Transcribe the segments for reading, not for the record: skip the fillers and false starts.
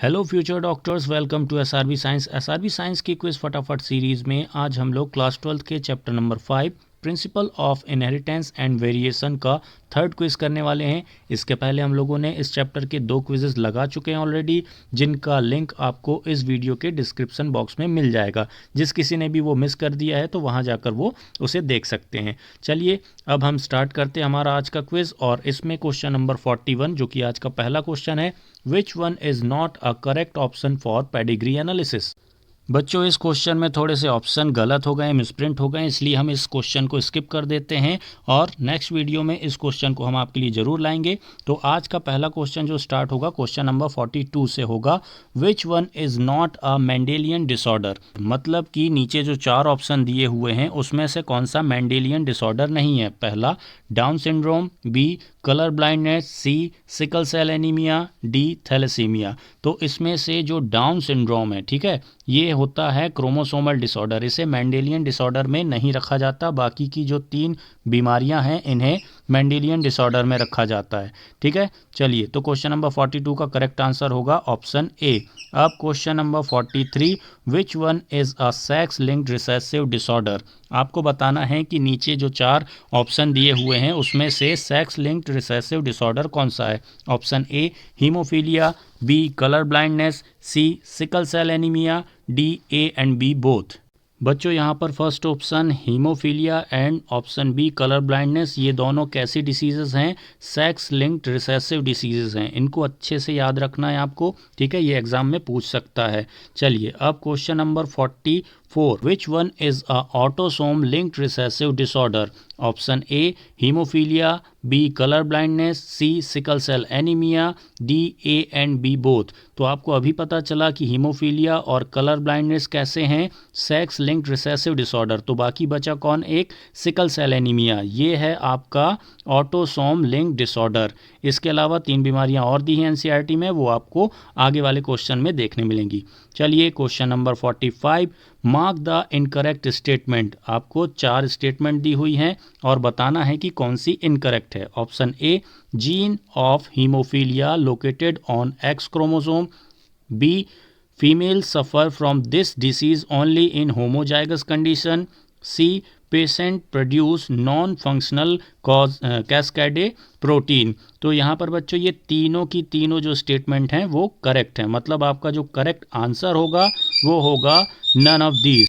Hello future doctors, welcome to SRB science. SRB science की quiz फटाफट series में आज हम लोग क्लास 12 के chapter number 5 principle of inheritance and variation का थर्ड क्विज़ करने वाले हैं। इसके पहले हम लोगों ने इस चैप्टर के 2 क्विज़ेस लगा चुके हैं ऑलरेडी, जिनका लिंक आपको इस वीडियो के डिस्क्रिप्शन बॉक्स में मिल जाएगा। जिस किसी ने भी वो मिस कर दिया है तो वहाँ जाकर वो उसे देख सकते हैं। चलिए अब हम स्टार्ट करते हैं हमारा आज का क्विज़, और इसमें क्वेश्चन नंबर 41 जो कि आज का पहला क्वेश्चन है, which one is not a correct option for pedigree analysis. बच्चों, इस क्वेश्चन में थोड़े से ऑप्शन गलत हो गए, मिसप्रिंट हो गए, इसलिए हम इस क्वेश्चन को स्किप कर देते हैं और नेक्स्ट वीडियो में इस क्वेश्चन को हम आपके लिए ज़रूर लाएंगे। तो आज का पहला क्वेश्चन जो स्टार्ट होगा क्वेश्चन नंबर 42 से होगा, which one is not a Mendelian disorder. मतलब कि नीचे जो 4 ऑप्शन दिए हुए हैं उसमें से कौन सा मेंडेलियन डिसऑर्डर नहीं है। पहला Down syndrome, B colour blindness, C sickle cell anaemia, D thalassaemia. तो इसमें से जो डाउन सिंड्रोम है, ठीक है, ये होता है क्रोमोसोमल डिसऑर्डर, इसे मेंडेलियन डिसऑर्डर में नहीं रखा जाता। बाकी की जो 3 बीमारियां हैं इन्हें मेंडेलियन डिसऑर्डर में रखा जाता है। ठीक है, चलिए तो क्वेश्चन नंबर 42 का करेक्ट आंसर होगा ऑप्शन ए। अब question number 43, which one is a sex linked recessive disorder. आपको बताना है कि नीचे जो 4 ऑप्शन दिए हुए हैं उसमें से सेक्स लिंक्ड रिसेसिव डिसऑर्डर कौन सा है। Option A haemophilia, B colour blindness, C sickle cell anaemia, D A and B both. बच्चों, यहाँ पर first option haemophilia and option B colour blindness, ये दोनों कैसी डिसीजेज हैं? सेक्स लिंक्ड रिसेसिव डिसीजेज हैं। इनको अच्छे से याद रखना है आपको, ठीक है, ये एग्जाम में पूछ सकता है। चलिए अब question number 44, which one is a autosome linked recessive disorder. Option A haemophilia, B colour blindness, C sickle cell anaemia, D A and B both. तो आपको अभी पता चला कि हीमोफीलिया और कलर ब्लाइंडनेस कैसे हैं? Sex linked recessive disorder. तो बाकी बचा कौन? एक सिकल सेल एनीमिया, ये है आपका ऑटोसोम लिंक्ड डिसऑर्डर। इसके अलावा 3 बीमारियां और दी हैं एनसीईआरटी में, वो आपको आगे वाले क्वेश्चन में देखने मिलेंगी। चलिए question number 45, mark the incorrect statement. आपको 4 स्टेटमेंट दी हुई हैं और बताना है कि कौन सी इनकरेक्ट है। Option A, gene of haemophilia located on X chromosome, B female suffer from this disease only in homozygous condition, C patient produce non functional cause cascade protein. तो यहाँ पर बच्चों ये तीनों की तीनों जो स्टेटमेंट हैं वो करेक्ट हैं। मतलब आपका जो करेक्ट आंसर होगा वो होगा नन ऑफ दीज।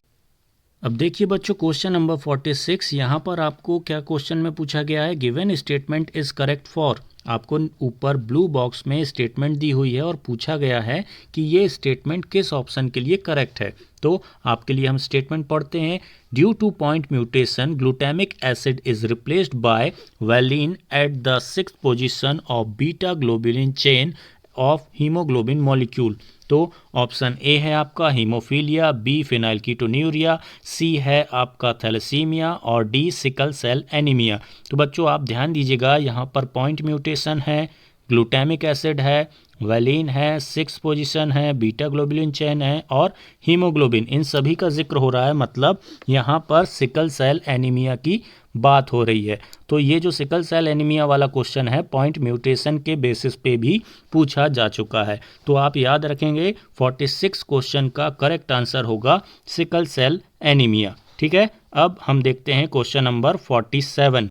अब देखिए बच्चों क्वेश्चन नंबर 46, यहाँ पर आपको क्या क्वेश्चन में पूछा गया है, given statement is correct for. आपको ऊपर ब्लू बॉक्स में स्टेटमेंट दी हुई है और पूछा गया है कि ये स्टेटमेंट किस ऑप्शन के लिए करेक्ट है। तो आपके लिए हम स्टेटमेंट पढ़ते हैं, due two point mutation glutamic acid is replaced by valine at the 6th position of beta globulin chain of haemoglobin molecule. तो ऑप्शन ए है आपका हीमोफीलिया, बी फिनाइलकीटोन्यूरिया, सी है आपका थैलेसीमिया और डी सिकल सेल एनीमिया। तो बच्चों आप ध्यान दीजिएगा, यहाँ पर पॉइंट म्यूटेशन है, ग्लूटामिक एसिड है, वैलिन है, 6th पोजीशन है, बीटा ग्लोबुलिन चेन है और हीमोग्लोबिन, इन सभी का जिक्र हो रहा है। मतलब यहाँ पर सिकल सेल एनीमिया की बात हो रही है। तो ये जो सिकल सेल एनीमिया वाला क्वेश्चन है पॉइंट म्यूटेशन के बेसिस पे भी पूछा जा चुका है। तो आप याद रखेंगे 46 क्वेश्चन का करेक्ट आंसर होगा सिकल सेल एनीमिया। ठीक है, अब हम देखते हैं क्वेश्चन नंबर 47।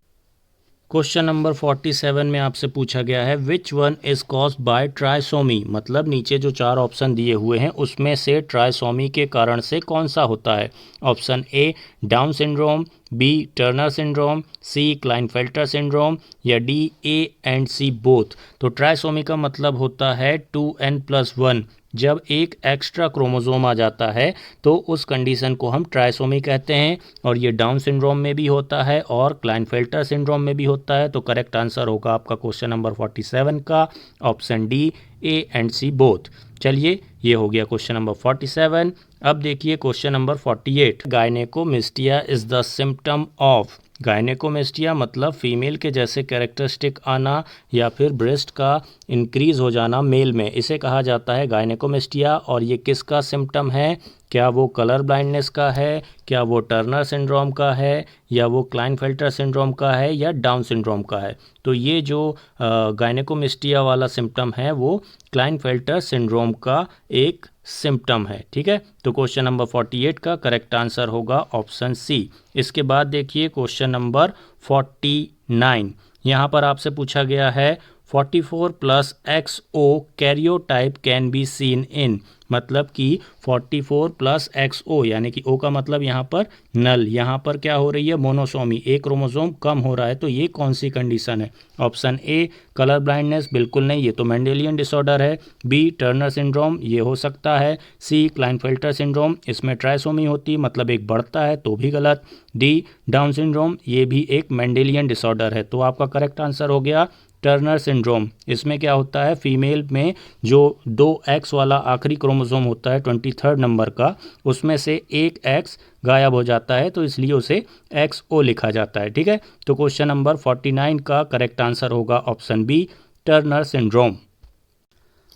क्वेश्चन नंबर 47 में आपसे पूछा गया है, विच one is caused by trisomy. मतलब नीचे जो 4 ऑप्शन दिए हुए हैं उसमें से ट्राइसोमी के कारण से कौन सा होता है। Option A Down syndrome, B Turner syndrome, C Klinefelter syndrome या D A and C both. तो ट्राइसोमी का मतलब होता है 2n+1। जब एक एक्स्ट्रा क्रोमोसोम आ जाता है तो उस कंडीशन को हम ट्राइसोमी कहते हैं, और ये डाउन सिंड्रोम में भी होता है और क्लाइनफेल्टर सिंड्रोम में भी होता है। तो करेक्ट आंसर होगा आपका क्वेश्चन नंबर 47 का option D, A and C both. चलिए ये हो गया क्वेश्चन नंबर 47। अब देखिए question number 48, gynaecomastia is the symptom of. Gynaecomastia मतलब फीमेल के जैसे कैरेक्टरिस्टिक आना या फिर ब्रेस्ट का इंक्रीज हो जाना मेल में, इसे कहा जाता है गायनेकोमेस्टिया। और ये किसका सिम्टम है? क्या वो कलर ब्लाइंडनेस का है, क्या वो टर्नर सिंड्रोम का है, या वो क्लाइनफेल्टर सिंड्रोम का है, या डाउन सिंड्रोम का है। तो ये जो गायनेकोमेस्टिया वाला सिम्टम है वो क्लाइनफेल्टर सिंड्रोम का एक सिम्टम है। ठीक है, तो क्वेश्चन नंबर 48 का करेक्ट आंसर होगा ऑप्शन सी। इसके बाद देखिए क्वेश्चन नंबर 49। यहाँ पर आपसे पूछा गया है 44 plus XO karyotype can be seen in, मतलब कि 44 प्लस XO यानी कि O का मतलब यहाँ पर नल, यहाँ पर क्या हो रही है मोनोसोमी, एक क्रोमोसोम कम हो रहा है। तो ये कौन सी कंडीशन है? ऑप्शन ए कलर ब्लाइंडनेस, बिल्कुल नहीं, ये तो मेंडेलियन डिसऑर्डर है। बी टर्नर सिंड्रोम, ये हो सकता है। सी क्लाइनफेल्टर सिंड्रोम, इसमें ट्राइसोमी होती मतलब एक बढ़ता है, तो भी गलत। डी डाउन सिंड्रोम, ये भी एक मेंडेलियन डिसऑर्डर है। तो आपका करेक्ट आंसर हो गया टर्नर सिंड्रोम। इसमें क्या होता है, फीमेल में जो 2X वाला आखिरी क्रोमोसोम होता है 23rd नंबर का, उसमें से एक X गायब हो जाता है, तो इसलिए उसे XO लिखा जाता है। ठीक है, तो क्वेश्चन नंबर 49 का करेक्ट आंसर होगा ऑप्शन बी टर्नर सिंड्रोम।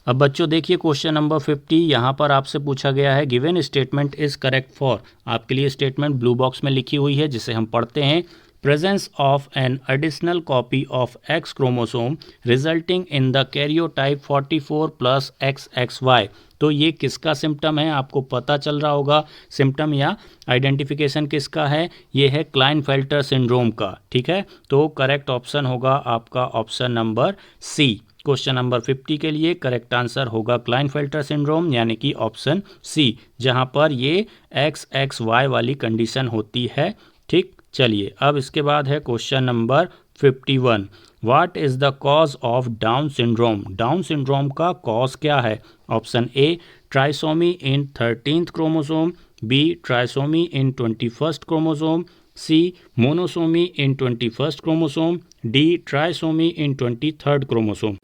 अब बच्चों देखिए क्वेश्चन नंबर 50। यहाँ पर आपसे पूछा गया है given statement is correct for, आपके लिए स्टेटमेंट ब्लू बॉक्स में लिखी हुई है जिसे हम पढ़ते हैं। presence of an additional copy of X chromosome resulting in the karyotype 44 plus XXY। तो ये किसका सिम्टम है आपको पता चल रहा होगा, सिम्टम या आइडेंटिफिकेशन किसका है, ये है क्लाइनफेल्टर सिंड्रोम का। ठीक है, तो करेक्ट ऑप्शन होगा आपका option number C. Question number 50 के लिए करेक्ट आंसर होगा क्लाइनफेल्टर सिंड्रोम यानी कि ऑप्शन सी, जहां पर ये XXY वाली कंडीशन होती है। ठीक, चलिए अब इसके बाद है question number 51। What is the cause of Down syndrome? Down syndrome का कॉज क्या है? Option A trisomy in 13th chromosome, B trisomy in 21st chromosome, C monosomy in 21st chromosome, D trisomy in 23rd chromosome.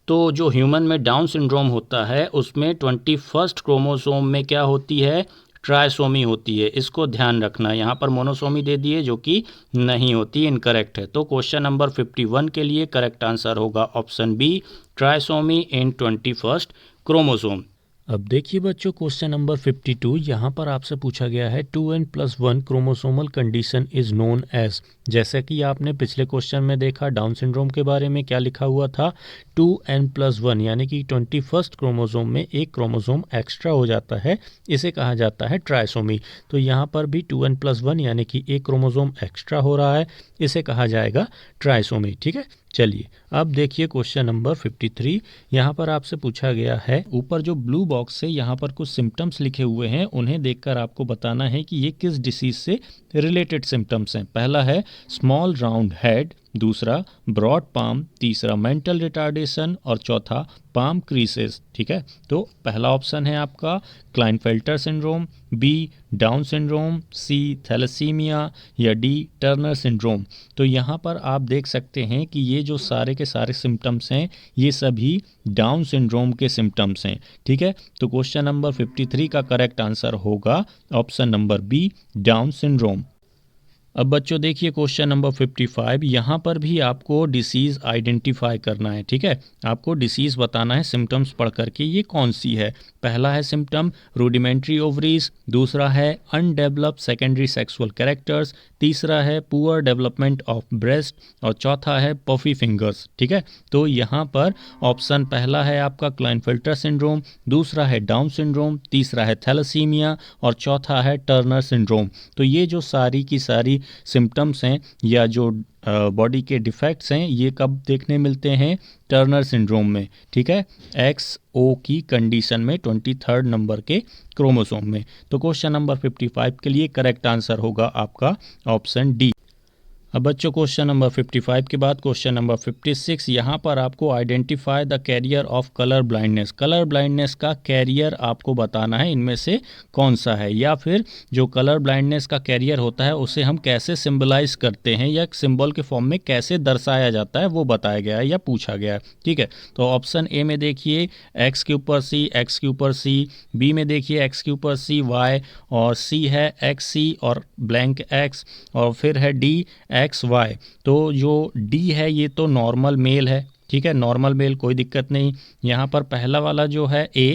तो जो human में down syndrome होता है उसमें 21st chromosome में क्या होती है, ट्राइसोमी होती है। इसको ध्यान रखना, यहाँ पर मोनोसोमी दे दिए जो कि नहीं होती, इनकरेक्ट है। तो क्वेश्चन नंबर 51 के लिए करेक्ट आंसर होगा option B trisomy in 21st chromosome. अब देखिए बच्चों क्वेश्चन नंबर 52। यहाँ पर आपसे पूछा गया है 2n+1 chromosomal condition is known as. जैसा कि आपने पिछले क्वेश्चन में देखा डाउन सिंड्रोम के बारे में क्या लिखा हुआ था, 2n+1 यानी कि 21st क्रोमोसोम में एक क्रोमोसोम एक्स्ट्रा हो जाता है, इसे कहा जाता है ट्राइसोमी। तो यहाँ पर भी 2n+1 यानी कि एक क्रोमोसोम एक्स्ट्रा हो रहा है, इसे कहा जाएगा ट्राइसोमी। ठीक है, चलिए अब देखिए क्वेश्चन नंबर 53। यहाँ पर आपसे पूछा गया है, ऊपर जो ब्लू बॉक्स से यहाँ पर कुछ सिम्टम्स लिखे हुए हैं उन्हें देखकर आपको बताना है कि ये किस डिसीज से रिलेटेड सिम्टम्स हैं। पहला है स्मॉल राउंड हेड, दूसरा ब्रॉड पाम, तीसरा मेंटल रिटार्डेशन और चौथा पाम क्रीसेस। ठीक है, तो पहला ऑप्शन है आपका Klinefelter syndrome, B Down syndrome, C thalassaemia या डी टर्नर सिंड्रोम। तो यहाँ पर आप देख सकते हैं कि ये जो सारे के सारे सिम्टम्स हैं ये सभी डाउन सिंड्रोम के सिम्टम्स हैं। ठीक है, तो क्वेश्चन नंबर 53 का करेक्ट आंसर होगा option number B Down syndrome. अब बच्चों देखिए क्वेश्चन नंबर 55। यहाँ पर भी आपको डिसीज़ आइडेंटिफाई करना है। ठीक है, आपको डिसीज़ बताना है सिम्टम्स पढ़ करके ये कौन सी है। पहला है सिम्टम रूडिमेंट्री ओवरीज, दूसरा है अनडेवलप्ड सेकेंडरी सेक्सुअल कैरेक्टर्स, तीसरा है पुअर डेवलपमेंट ऑफ ब्रेस्ट और चौथा है पफी फिंगर्स। ठीक है, तो यहाँ पर ऑप्शन पहला है आपका क्लाइनफेल्टर सिंड्रोम, दूसरा है डाउन सिंड्रोम, तीसरा है थैलेसीमिया और चौथा है टर्नर सिंड्रोम। तो ये जो सारी की सारी सिम्टम्स हैं या जो बॉडी के डिफेक्ट्स हैं ये कब देखने मिलते हैं, टर्नर सिंड्रोम में। ठीक है, XO की कंडीशन में 23rd नंबर के क्रोमोसोम में। तो क्वेश्चन नंबर 55 के लिए करेक्ट आंसर होगा आपका ऑप्शन डी। अब बच्चों क्वेश्चन नंबर 55 के बाद क्वेश्चन नंबर 56। यहाँ पर आपको identify the carrier of colour blindness, colour blindness का कैरियर आपको बताना है इनमें से कौन सा है, या फिर जो कलर ब्लाइंडनेस का कैरियर होता है उसे हम कैसे सिंबलाइज करते हैं या सिंबल के फॉर्म में कैसे दर्शाया जाता है वो बताया गया है या पूछा गया है। ठीक है, तो ऑप्शन ए में देखिए एक्स के ऊपर सी, एक्स के ऊपर सी, बी में देखिए एक्स के ऊपर सी वाई, और सी है एक्स सी और ब्लैंक एक्स, और फिर है डी XY। तो जो D है ये तो नॉर्मल मेल है। ठीक है, नॉर्मल मेल कोई दिक्कत नहीं। यहाँ पर पहला वाला जो है A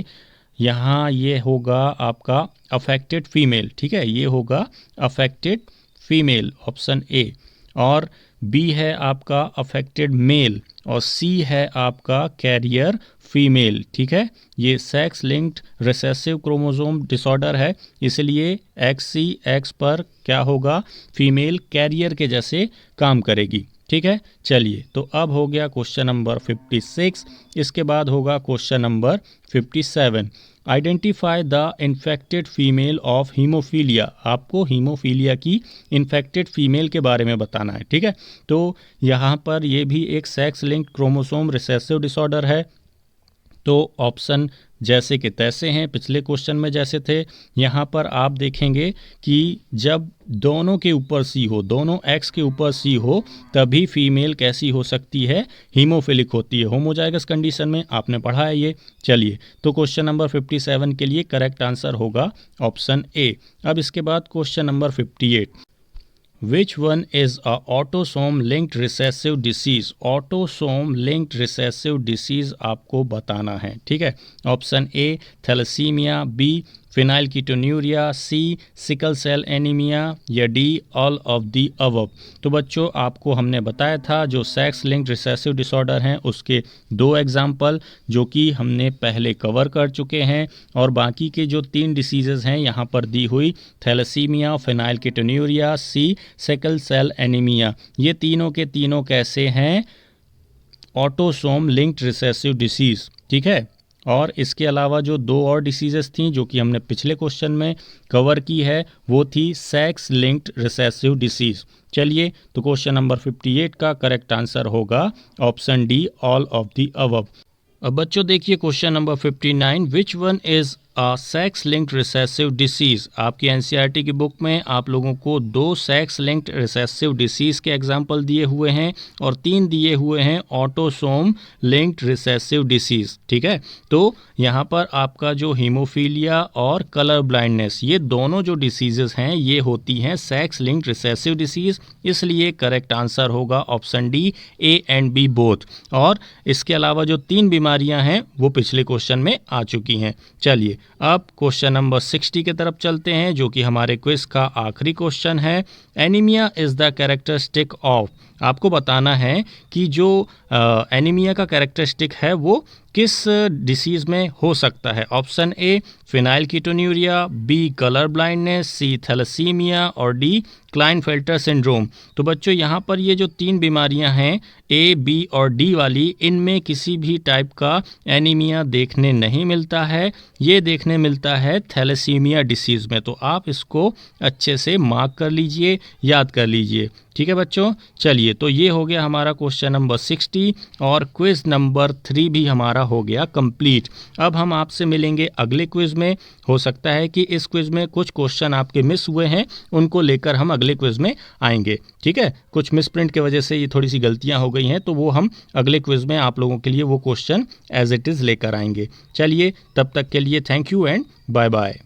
यहाँ ये होगा आपका अफेक्टेड फीमेल, ठीक है, ये होगा अफेक्टेड फीमेल ऑप्शन ए। और बी है आपका अफेक्टेड मेल और सी है आपका कैरियर फीमेल, ठीक है। ये sex linked recessive chromosome disorder है, इसलिए XCX पर क्या होगा, फीमेल कैरियर के जैसे काम करेगी, ठीक है। चलिए, तो अब हो गया क्वेश्चन नंबर 56। इसके बाद होगा question number 57। Identify the infected female of haemophilia. आपको हीमोफीलिया की इन्फेक्टेड फीमेल के बारे में बताना है, ठीक है। तो यहाँ पर ये भी एक sex linked chromosome recessive disorder है। तो ऑप्शन जैसे कि तैसे हैं, पिछले क्वेश्चन में जैसे थे। यहाँ पर आप देखेंगे कि जब दोनों के ऊपर सी हो, दोनों एक्स के ऊपर सी हो, तभी फीमेल कैसी हो सकती है, हीमोफिलिक होती है। होमोजाइगस कंडीशन में आपने पढ़ा है ये। चलिए, तो क्वेश्चन नंबर 57 के लिए करेक्ट आंसर होगा ऑप्शन ए। अब इसके बाद question number 58। Which one is a autosome linked recessive disease? Autosome linked recessive disease आपको बताना है, ठीक है। Option A thalassaemia, B phenylketonuria, C sickle cell anaemia या D all of the above. तो बच्चों, आपको हमने बताया था जो सेक्स लिंक्ड रिसेसिव डिसऑर्डर हैं उसके दो एग्जाम्पल जो कि हमने पहले कवर कर चुके हैं, और बाकी के जो 3 डिसीजेज हैं यहाँ पर दी हुई, thalassaemia, फिनाइलकीटोन्यूरिया, C sickle cell anaemia, ये तीनों के तीनों कैसे हैं, ऑटोसोम लिंक्ड रिसेसिव डिसीज, ठीक है। और इसके अलावा जो 2 और डिसीजेस थी जो कि हमने पिछले क्वेश्चन में कवर की है, वो थी सेक्स लिंक्ड रिसेसिव डिसीज। चलिए, तो क्वेश्चन नंबर 58 का करेक्ट आंसर होगा option D all of the above. अब बच्चों देखिए question number 59। Which one is a sex linked recessive disease. आपकी एनसीईआरटी की बुक में आप लोगों को 2 सेक्स लिंक्ड रिसेसिव डिसीज के एग्जाम्पल दिए हुए हैं और 3 दिए हुए हैं ऑटोसोम लिंक्ड रिसेसिव डिसीज, ठीक है। तो यहाँ पर आपका जो हीमोफीलिया और कलर ब्लाइंडनेस, ये दोनों जो डिसीजेस हैं ये होती हैं सेक्स लिंक्ड रिसेसिव डिसीज, इसलिए करेक्ट आंसर होगा option D A and B both. और इसके अलावा जो 3 बीमारियां हैं वो पिछले क्वेश्चन में आ चुकी हैं। चलिए, अब क्वेश्चन नंबर 60 की तरफ चलते हैं जो कि हमारे क्विज का आखिरी क्वेश्चन है। Anaemia is the characteristic of. आपको बताना है कि जो एनीमिया का कैरेक्टरिस्टिक है वो किस डिसीज़ में हो सकता है। Option A phenylketonuria, B colour blindness, C thalassaemia और डी क्लाइनफेल्टर सिंड्रोम। तो बच्चों, यहाँ पर ये जो 3 बीमारियां हैं ए, बी और डी वाली, इनमें किसी भी टाइप का एनीमिया देखने नहीं मिलता है, ये देखने मिलता है थैलेसीमिया डिसीज़ में। तो आप इसको अच्छे से मार्क कर लीजिए, याद कर लीजिए, ठीक है बच्चों। चलिए, तो ये हो गया हमारा क्वेश्चन नंबर 60 और क्विज नंबर 3 भी हमारा हो गया कंप्लीट। अब हम आपसे मिलेंगे अगले क्विज में। हो सकता है कि इस क्विज में कुछ क्वेश्चन आपके मिस हुए हैं, उनको लेकर हम अगले क्विज में आएंगे, ठीक है। कुछ मिस प्रिंट की वजह से ये थोड़ी सी गलतियां हो गई हैं, तो वो हम अगले क्विज में आप लोगों के लिए वो क्वेश्चन एज इट इज़ लेकर आएंगे। चलिए, तब तक के लिए thank you and bye bye.